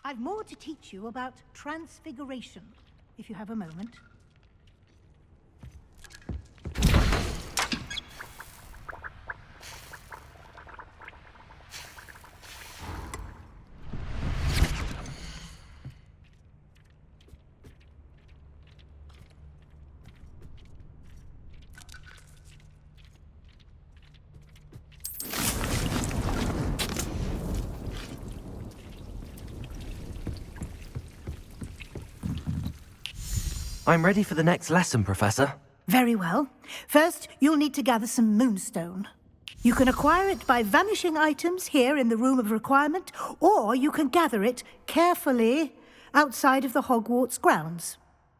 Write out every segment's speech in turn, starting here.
I've more to teach you about transfiguration, if you have a moment. I'm ready for the next lesson, Professor. Very well. First, you'll need to gather some moonstone. You can acquire it by vanishing items here in the Room of Requirement, or you can gather it carefully outside of the Hogwarts grounds.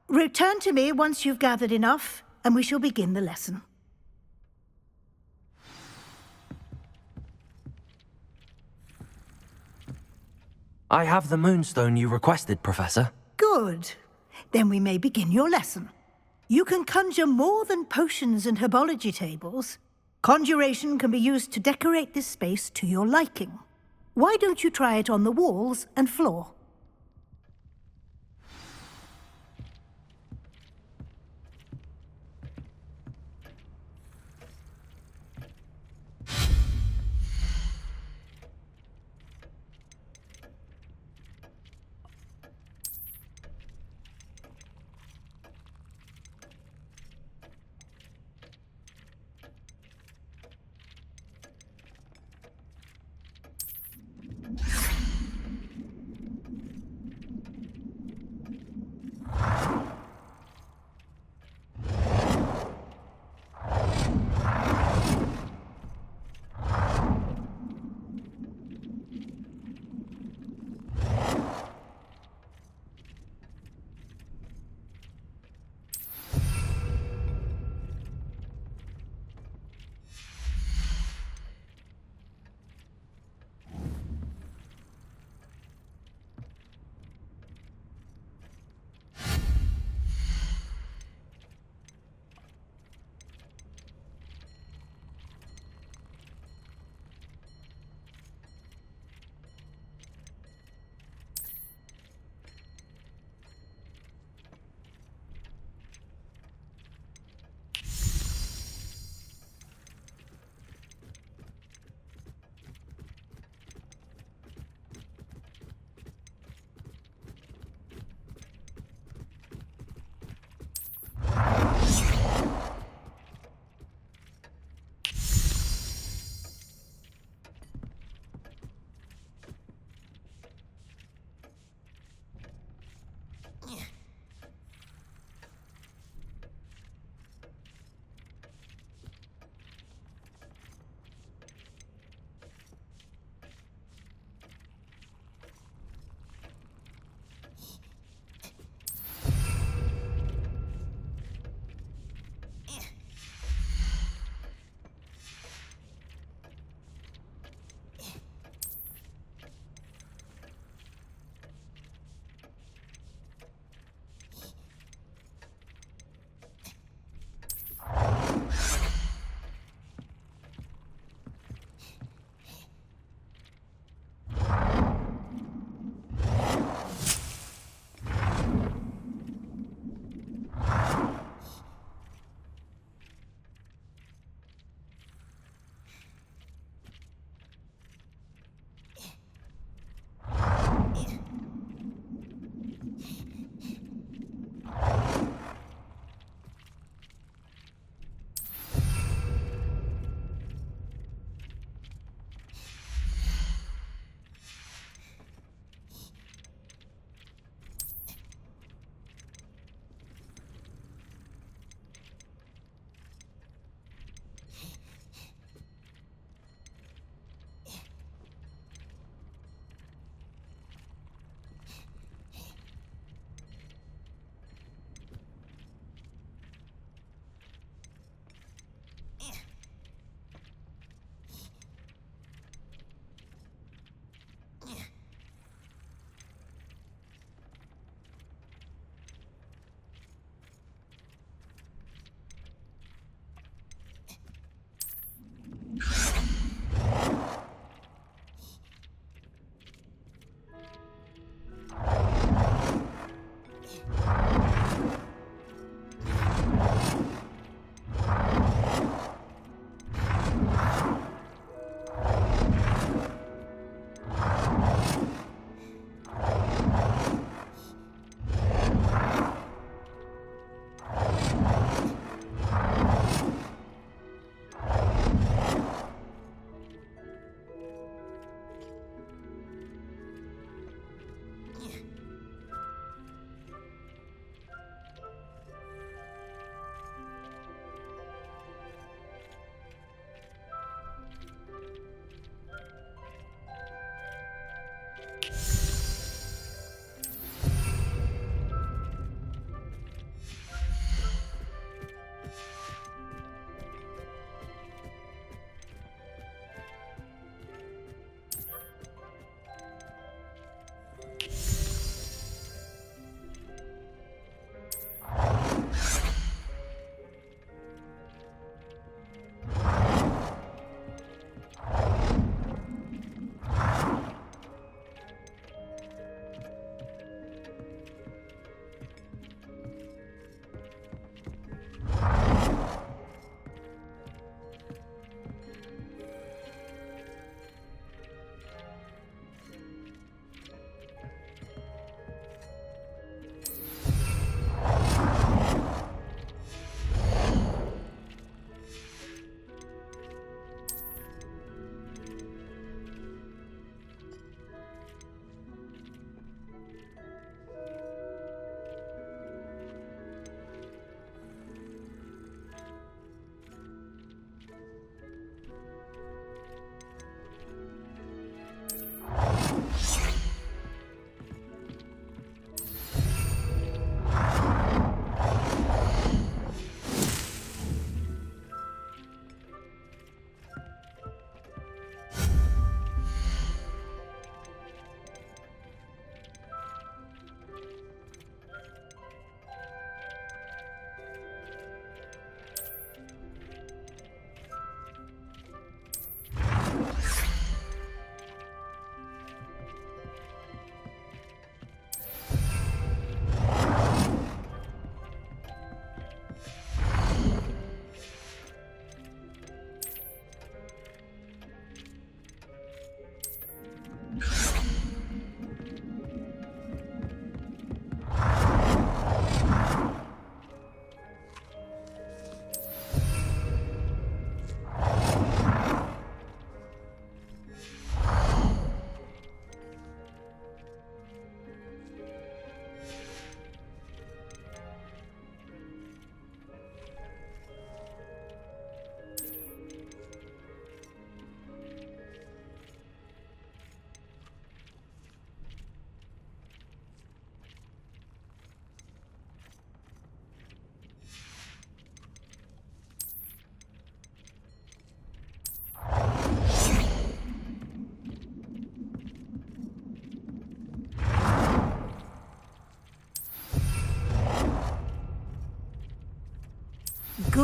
Return to me once you've gathered enough, and we shall begin the lesson. I have the moonstone you requested, Professor. Good. Then we may begin your lesson. You can conjure more than potions and herbology tables. Conjuration can be used to decorate this space to your liking. Why don't you try it on the walls and floor?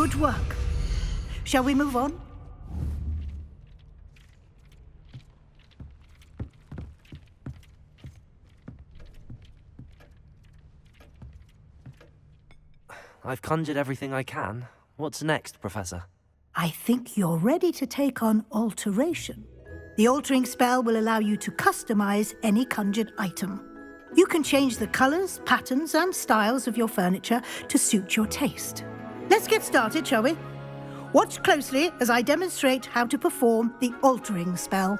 Good work. Shall we move on? I've conjured everything I can. What's next, Professor? I think you're ready to take on alteration. The altering spell will allow you to customize any conjured item. You can change the colors, patterns, and styles of your furniture to suit your taste. Let's get started, shall we? Watch closely as I demonstrate how to perform the altering spell.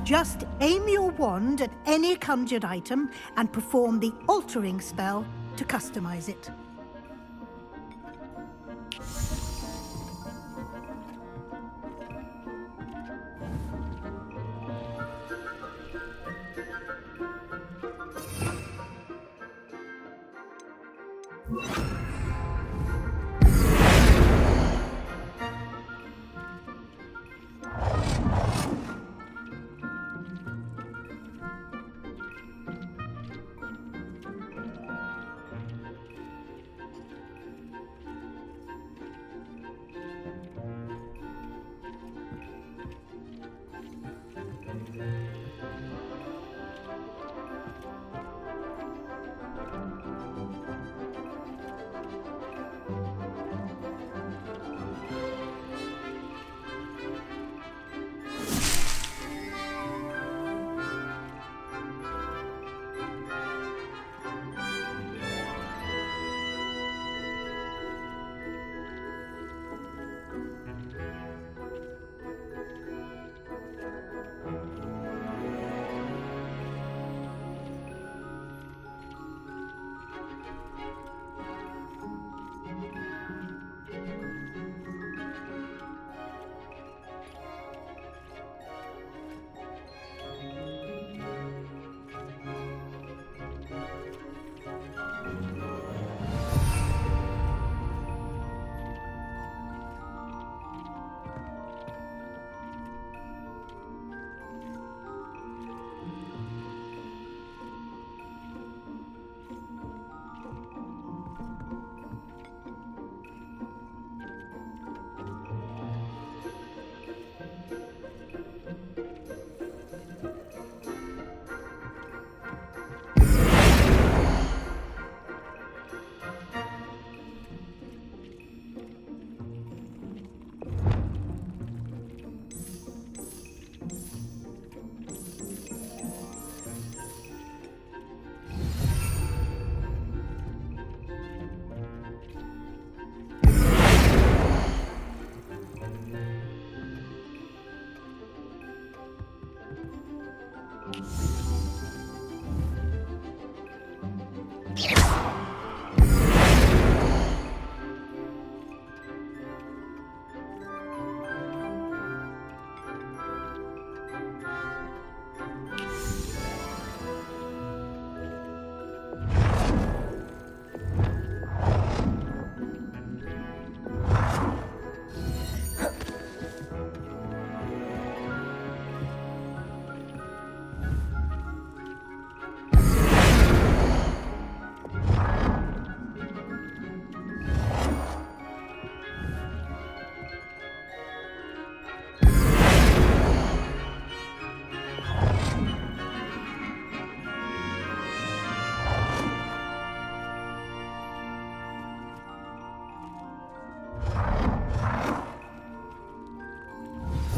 Just aim your wand at any conjured item and perform the altering spell to customize it.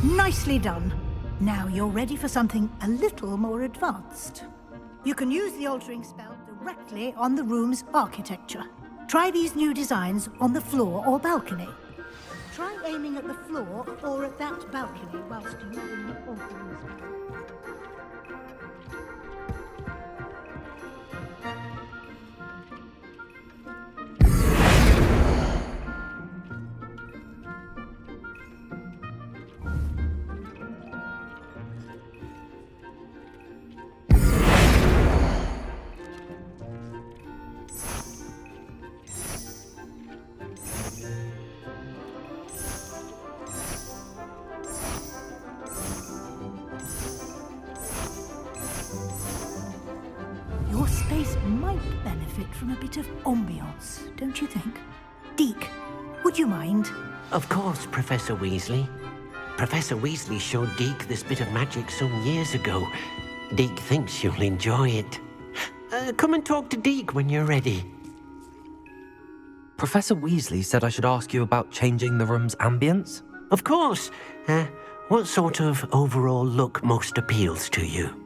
Nicely done. Now you're ready for something a little more advanced. You can use the altering spell directly on the room's architecture. Try these new designs on the floor or balcony. Try aiming at the floor or at that balcony whilst using the altering spell. Your space might benefit from a bit of ambiance, don't you think? Deke, would you mind? Of course, Professor Weasley. Professor Weasley showed Deke this bit of magic some years ago. Deke thinks you'll enjoy it. Come and talk to Deke when you're ready. Professor Weasley said I should ask you about changing the room's ambience? Of course. What sort of overall look most appeals to you?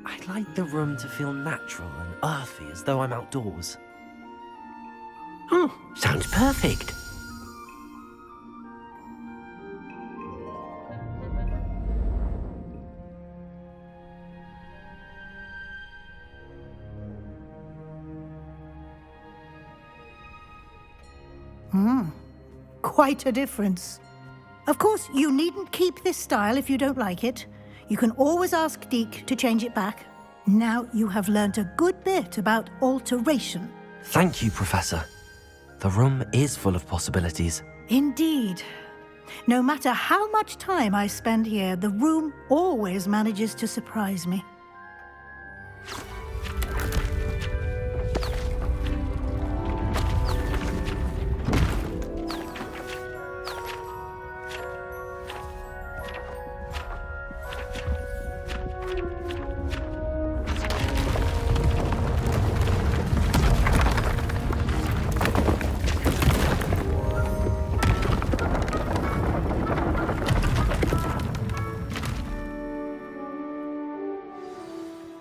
I'd like the room to feel natural and earthy, as though I'm outdoors. Oh, sounds perfect. Quite a difference. Of course, you needn't keep this style if you don't like it. You can always ask Deke to change it back. Now you have learnt a good bit about alteration. Thank you, Professor. The room is full of possibilities. Indeed. No matter how much time I spend here, the room always manages to surprise me.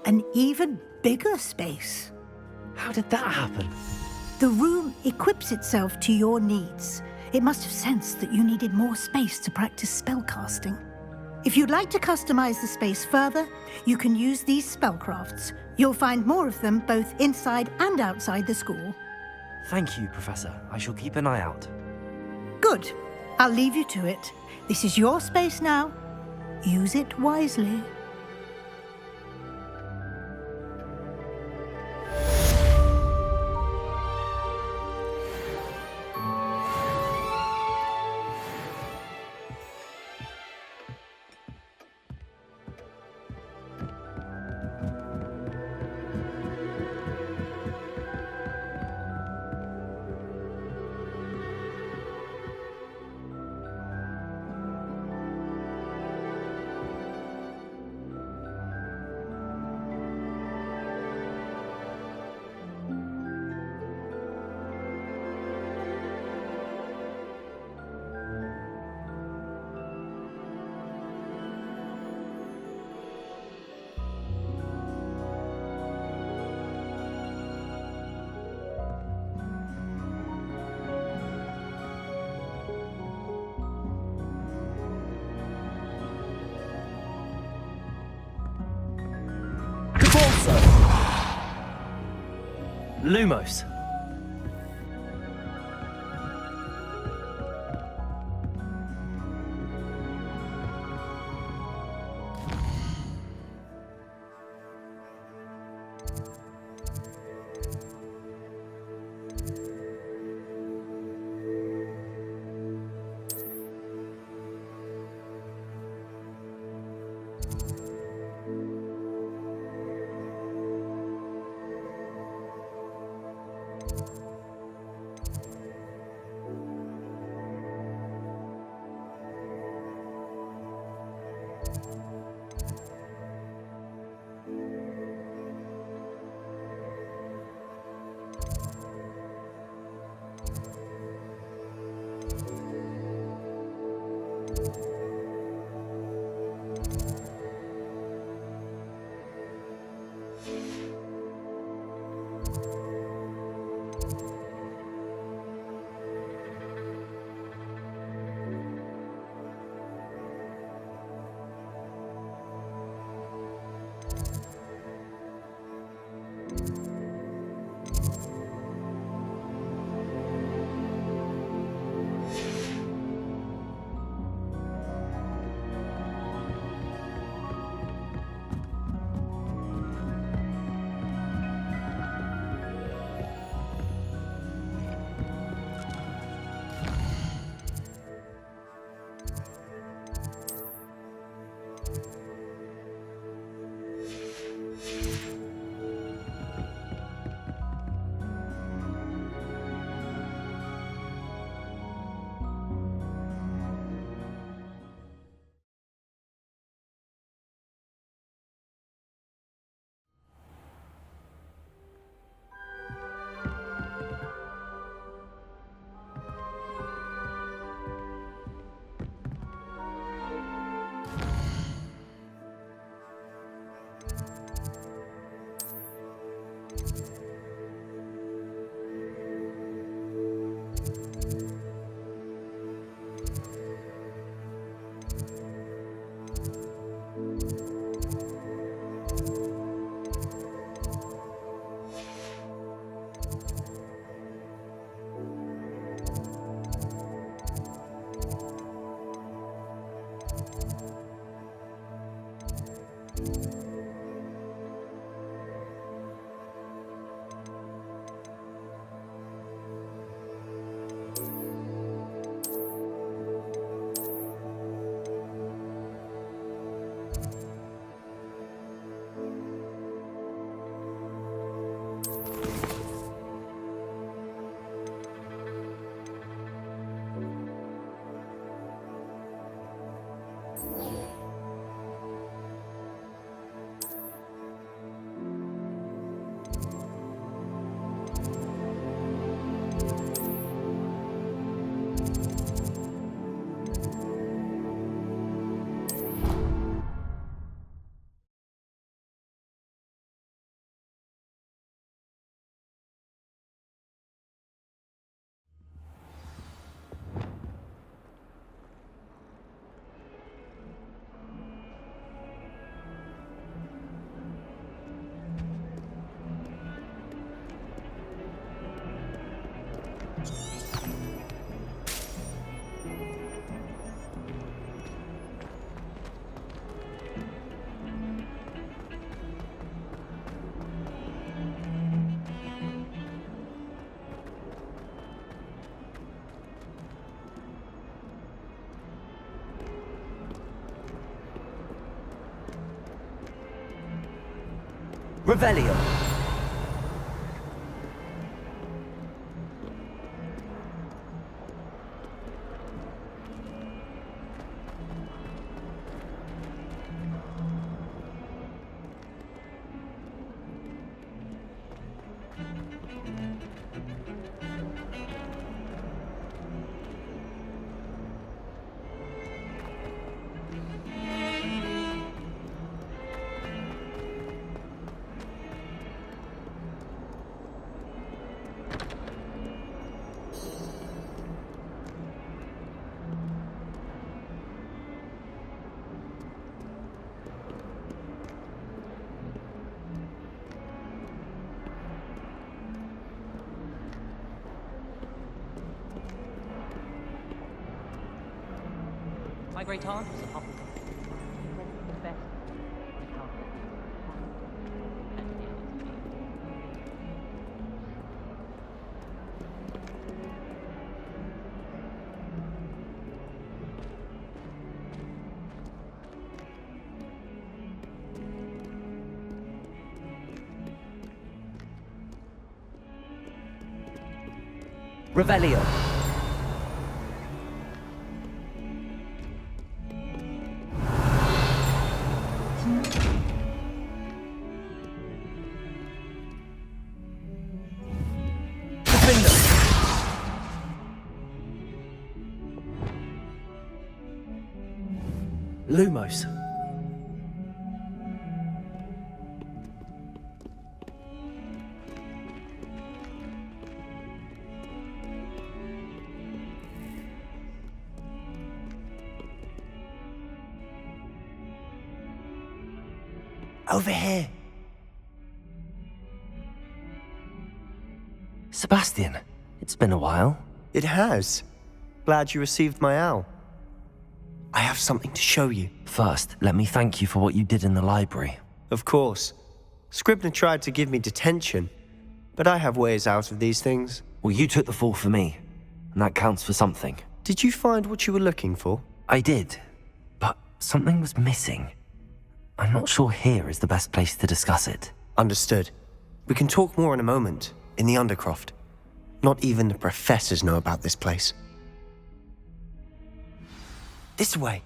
An even bigger space. How did that happen? The room equips itself to your needs. It must have sensed that you needed more space to practice spellcasting. If you'd like to customize the space further, you can use these spellcrafts. You'll find more of them both inside and outside the school. Thank you, Professor. I shall keep an eye out. Good. I'll leave you to it. This is your space now. Use it wisely. Lumos. Revelio. My great aunt was a Hufflepuff. The best encounter at the end of the day. Revelio. Lumos. Over here. Sebastian, it's been a while. It has. Glad you received my owl. I have something to show you. First, let me thank you for what you did in the library. Of course. Scribner tried to give me detention, but I have ways out of these things. Well, you took the fall for me, and that counts for something. Did you find what you were looking for? I did, but something was missing. I'm not sure here is the best place to discuss it. Understood. We can talk more in a moment, in the Undercroft. Not even the professors know about this place. This way.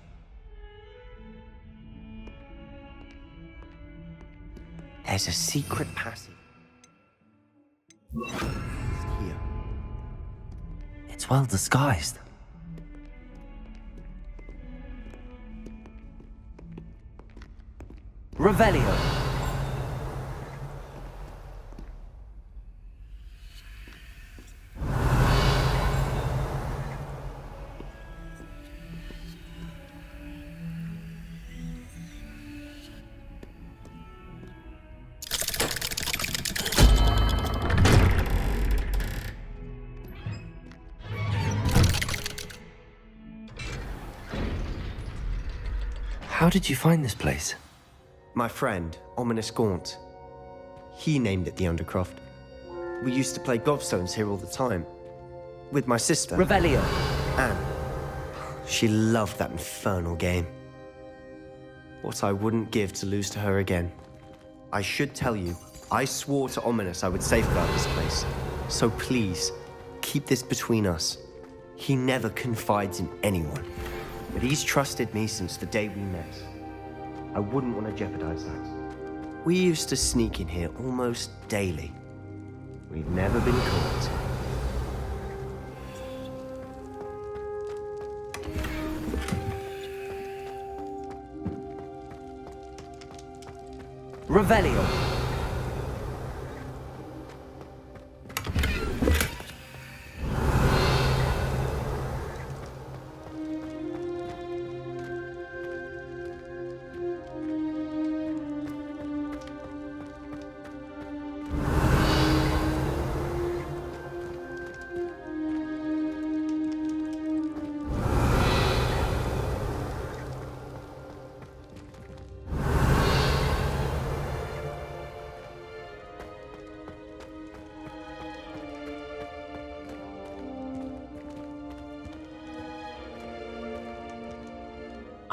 There's a secret passage. It's here. It's well disguised. Revelio. How did you find this place? My friend, Ominous Gaunt. He named it the Undercroft. We used to play gobstones here all the time. With my sister, Revelio. Anne. She loved that infernal game. What I wouldn't give to lose to her again. I should tell you, I swore to Ominous I would safeguard this place. So please, keep this between us. He never confides in anyone. But he's trusted me since the day we met. I wouldn't want to jeopardize that. We used to sneak in here almost daily. We've never been caught. Revelio.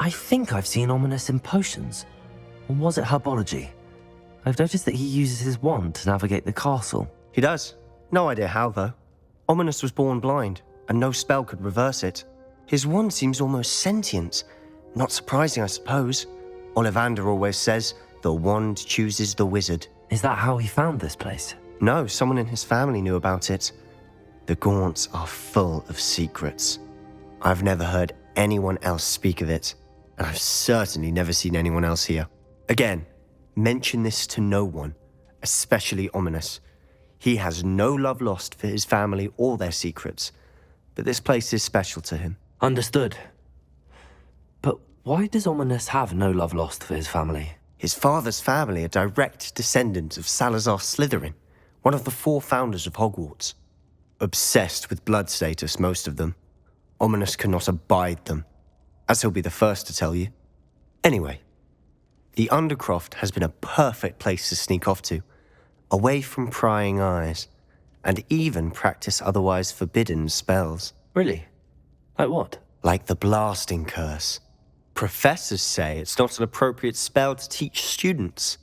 I think I've seen Ominous in potions. Or was it herbology? I've noticed that he uses his wand to navigate the castle. He does. No idea how, though. Ominous was born blind, and no spell could reverse it. His wand seems almost sentient. Not surprising, I suppose. Ollivander always says, the wand chooses the wizard. Is that how he found this place? No, someone in his family knew about it. The Gaunts are full of secrets. I've never heard anyone else speak of it, and I've certainly never seen anyone else here. Again, mention this to no one, especially Ominous. He has no love lost for his family or their secrets, but this place is special to him. Understood. But why does Ominous have no love lost for his family? His father's family are direct descendants of Salazar Slytherin, one of the 4 founders of Hogwarts. Obsessed with blood status, most of them. Ominous cannot abide them, as he'll be the first to tell you. Anyway, the Undercroft has been a perfect place to sneak off to, away from prying eyes, and even practice otherwise forbidden spells. Really? Like what? Like the blasting curse. Professors say it's not an appropriate spell to teach students.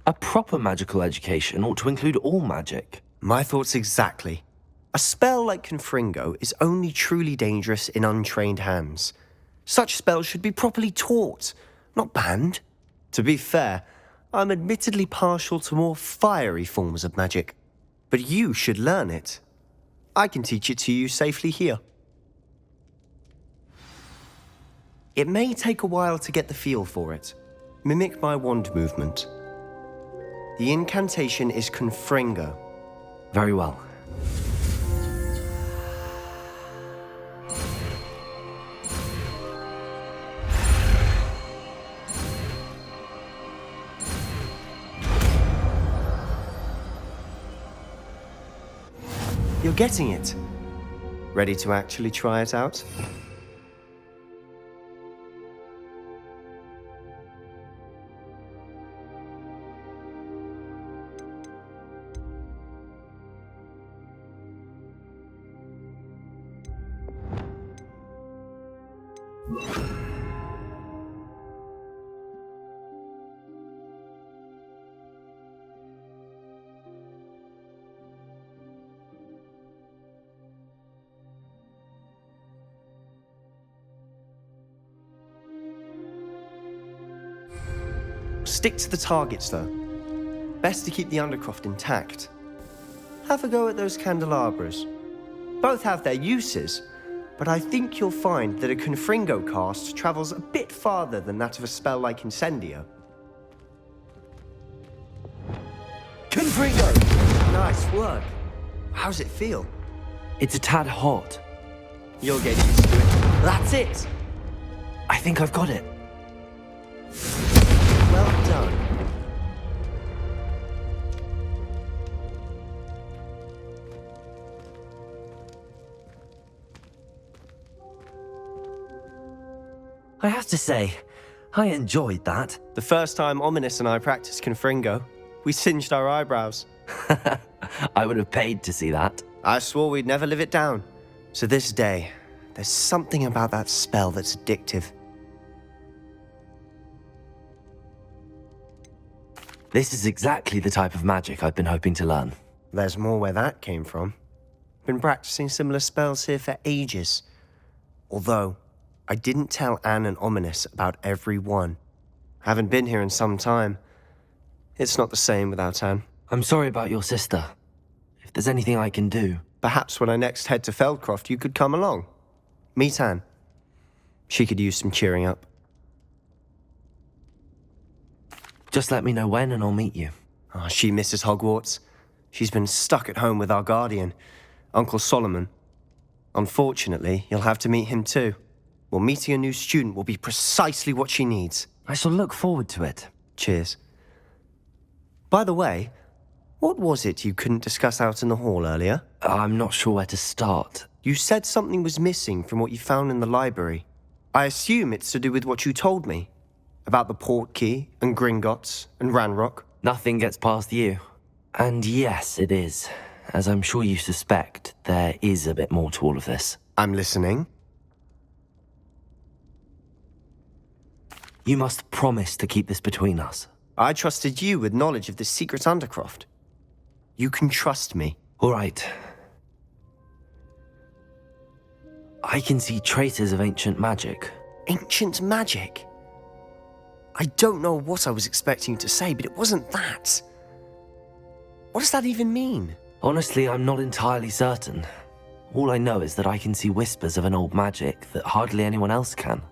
A proper magical education ought to include all magic. My thoughts exactly. A spell like Confringo is only truly dangerous in untrained hands. Such spells should be properly taught, not banned. To be fair, I'm admittedly partial to more fiery forms of magic. But you should learn it. I can teach it to you safely here. It may take a while to get the feel for it. Mimic my wand movement. The incantation is Confringo. Very well. You're getting it. Ready to actually try it out? Stick to the targets, though. Best to keep the Undercroft intact. Have a go at those candelabras. Both have their uses, but I think you'll find that a Confringo cast travels a bit farther than that of a spell like Incendio. Confringo! Nice work. How's it feel? It's a tad hot. You'll get used to it. That's it! I think I've got it. Well done. I have to say, I enjoyed that. The first time Ominous and I practiced Confringo, we singed our eyebrows. I would have paid to see that. I swore we'd never live it down. To this day, there's something about that spell that's addictive. This is exactly the type of magic I've been hoping to learn. There's more where that came from. Been practicing similar spells here for ages. Although, I didn't tell Anne and Ominous about every one. Haven't been here in some time. It's not the same without Anne. I'm sorry about your sister. If there's anything I can do... Perhaps when I next head to Feldcroft, you could come along. Meet Anne. She could use some cheering up. Just let me know when and I'll meet you. Oh, she misses Hogwarts. She's been stuck at home with our guardian, Uncle Solomon. Unfortunately, you'll have to meet him too. Well, meeting a new student will be precisely what she needs. I shall look forward to it. Cheers. By the way, what was it you couldn't discuss out in the hall earlier? I'm not sure where to start. You said something was missing from what you found in the library. I assume it's to do with what you told me. About the Portkey, and Gringotts, and Ranrock. Nothing gets past you. And yes, it is. as I'm sure you suspect, there is a bit more to all of this. I'm listening. You must promise to keep this between us. I trusted you with knowledge of the secret Undercroft. You can trust me. All right. I can see traces of ancient magic. Ancient magic? I don't know what I was expecting you to say, but it wasn't that. What does that even mean? Honestly, I'm not entirely certain. All I know is that I can see whispers of an old magic that hardly anyone else can.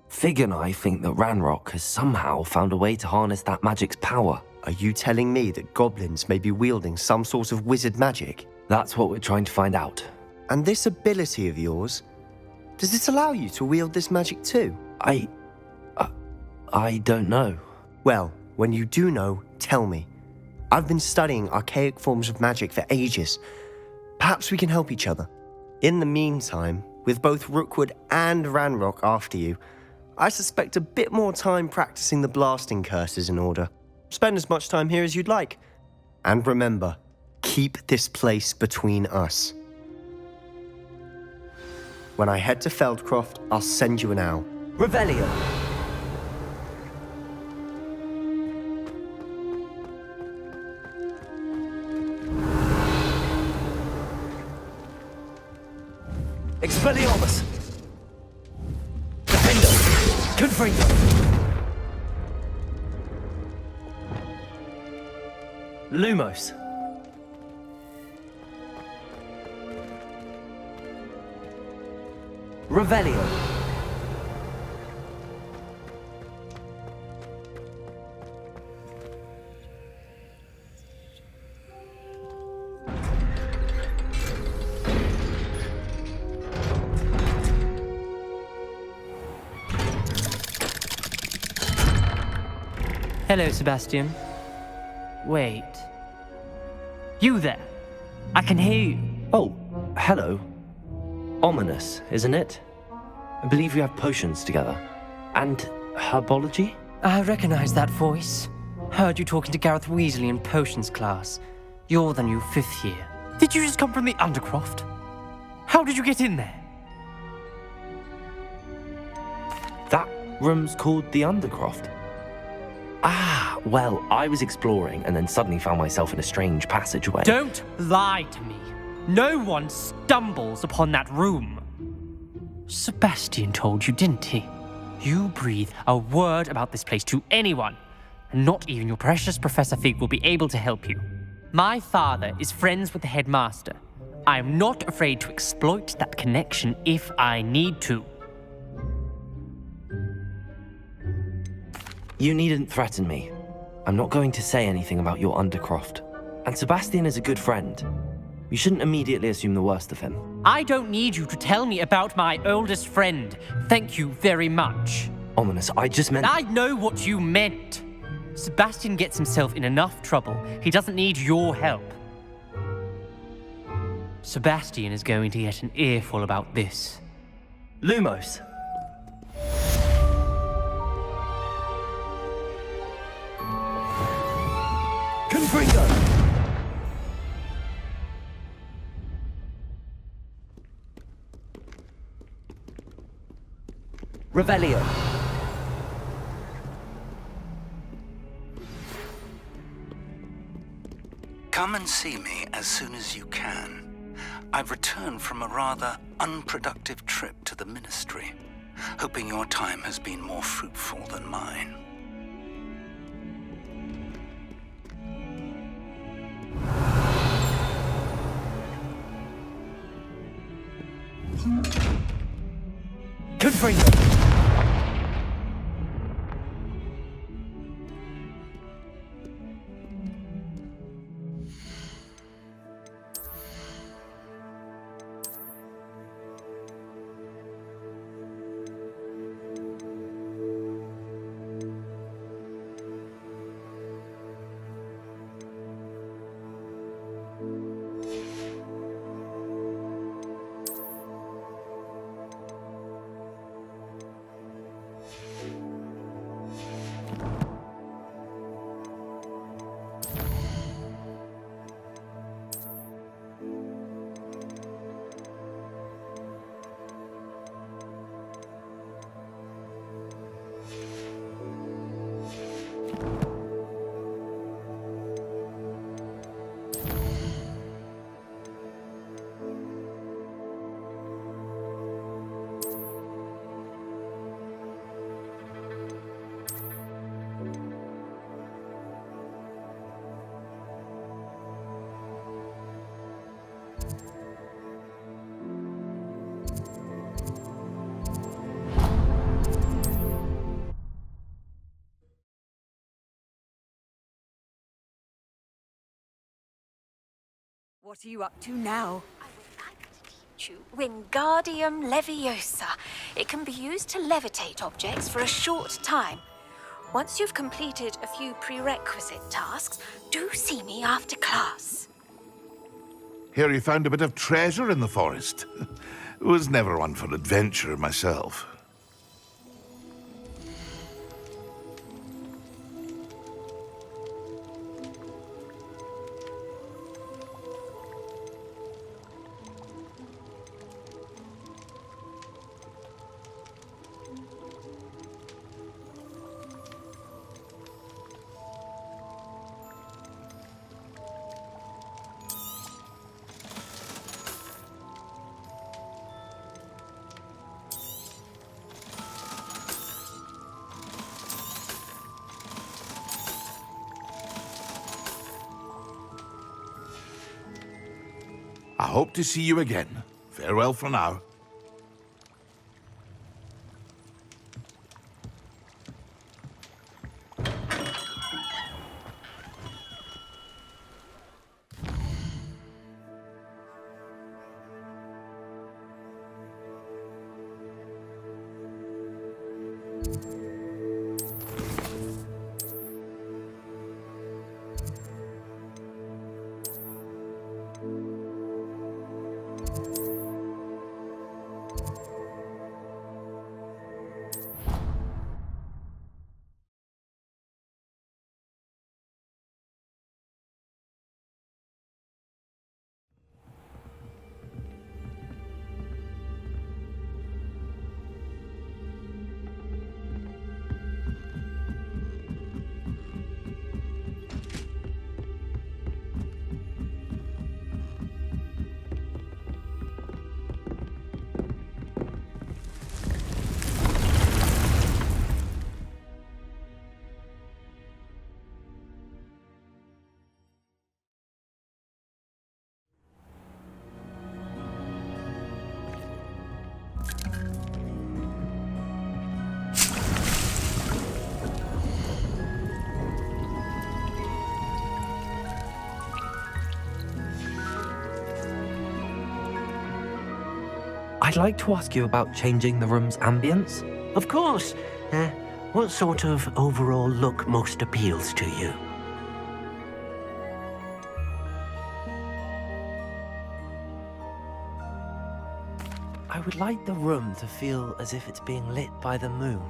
Fig and I think that Ranrock has somehow found a way to harness that magic's power. Are you telling me that goblins may be wielding some sort of wizard magic? That's what we're trying to find out. And this ability of yours, does it allow you to wield this magic too? I don't know. Well, when you do know, tell me. I've been studying archaic forms of magic for ages. Perhaps we can help each other. In the meantime, with both Rookwood and Ranrock after you, I suspect a bit more time practicing the blasting curse is in order. Spend as much time here as you'd like. And remember, keep this place between us. When I head to Feldcroft, I'll send you an owl. Revelio! Expelliarmus! Defendo! Confringo! Lumos! Revelio! Hello, Sebastian. Wait. You there? I can hear you. Oh, hello. Ominous, isn't it? I believe we have potions together. And herbology? I recognize that voice. Heard you talking to Gareth Weasley in potions class. You're the new 5th year. Did you just come from the Undercroft? How did you get in there? That room's called the Undercroft. Ah, well, I was exploring and then suddenly found myself in a strange passageway. Don't lie to me. No one stumbles upon that room. Sebastian told you, didn't he? You breathe a word about this place to anyone, and not even your precious Professor Fig will be able to help you. My father is friends with the headmaster. I am not afraid to exploit that connection if I need to. You needn't threaten me. I'm not going to say anything about your Undercroft. And Sebastian is a good friend. You shouldn't immediately assume the worst of him. I don't need you to tell me about my oldest friend. Thank you very much. Ominous, I just meant... I know what you meant. Sebastian gets himself in enough trouble. He doesn't need your help. Sebastian is going to get an earful about this. Lumos! Confringo! Revelio! Come and see me as soon as you can. I've returned from a rather unproductive trip to the Ministry, hoping your time has been more fruitful than mine. Confringo! What are you up to now? I would like to teach you Wingardium Leviosa. It can be used to levitate objects for a short time. Once you've completed a few prerequisite tasks, do see me after class. Hear you found a bit of treasure in the forest. Was never one for adventure myself. I hope to see you again. Farewell for now. I'd like to ask you about changing the room's ambience. Of course. What sort of overall look most appeals to you? I would like the room to feel as if it's being lit by the moon.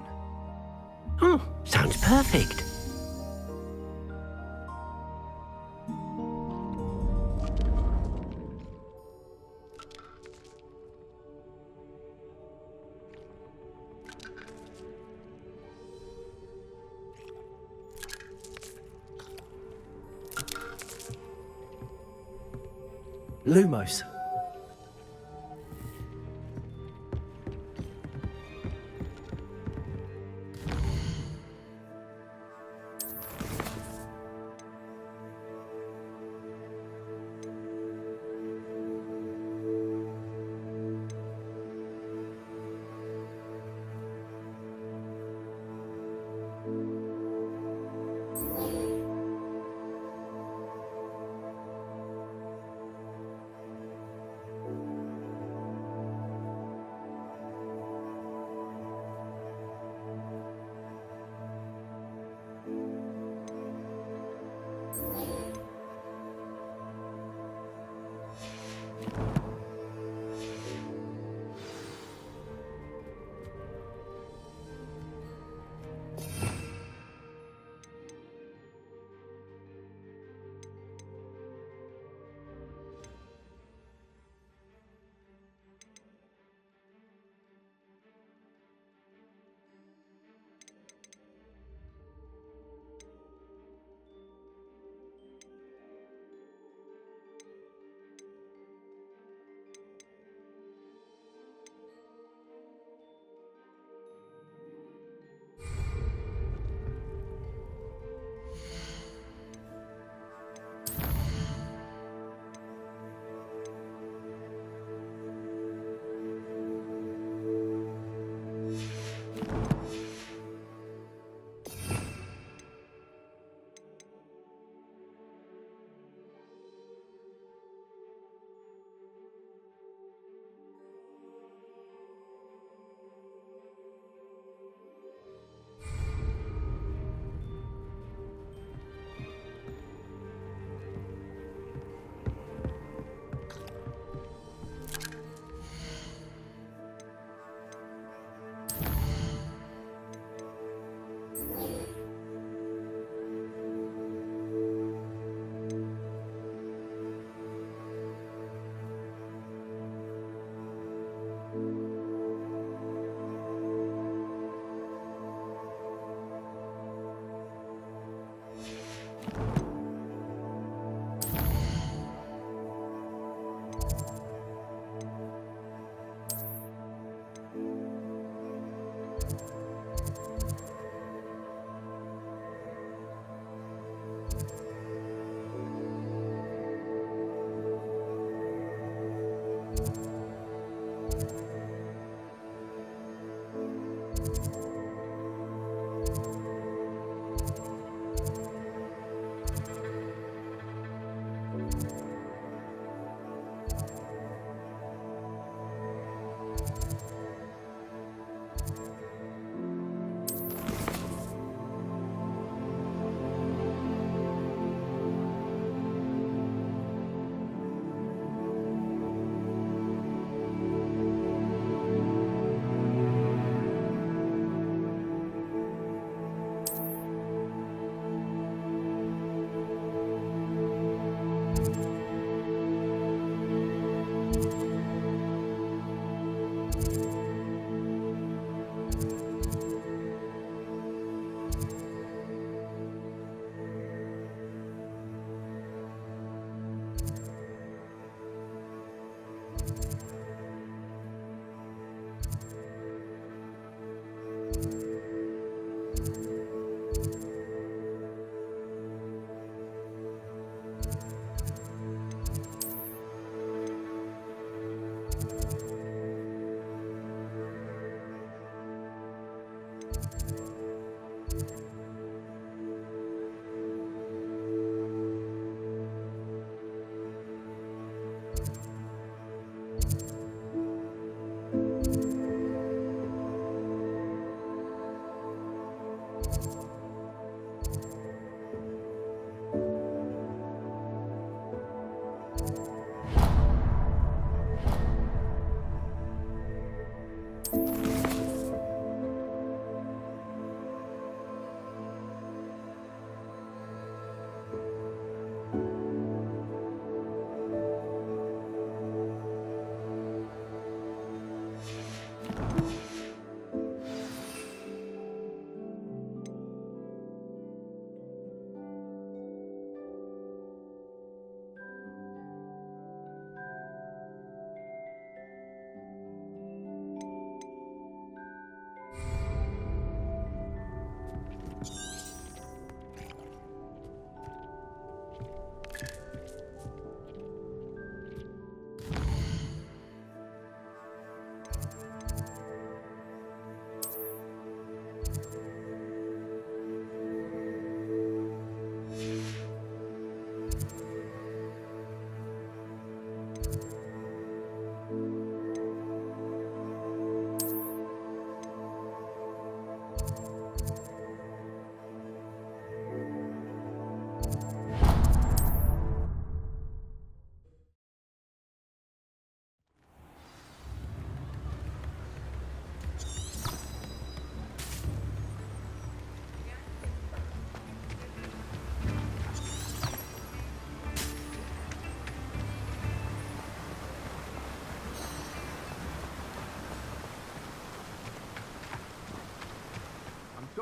Oh, sounds perfect. Lumos.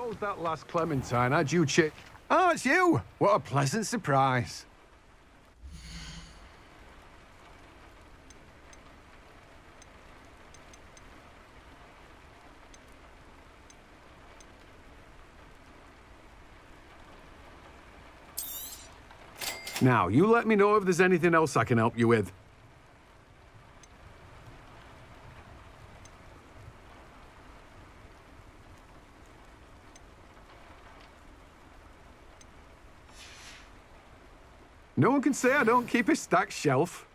Told that last Clementine had you Oh, it's you! What a pleasant surprise. Now, you let me know if there's anything else I can help you with. No one can say I don't keep a stacked shelf.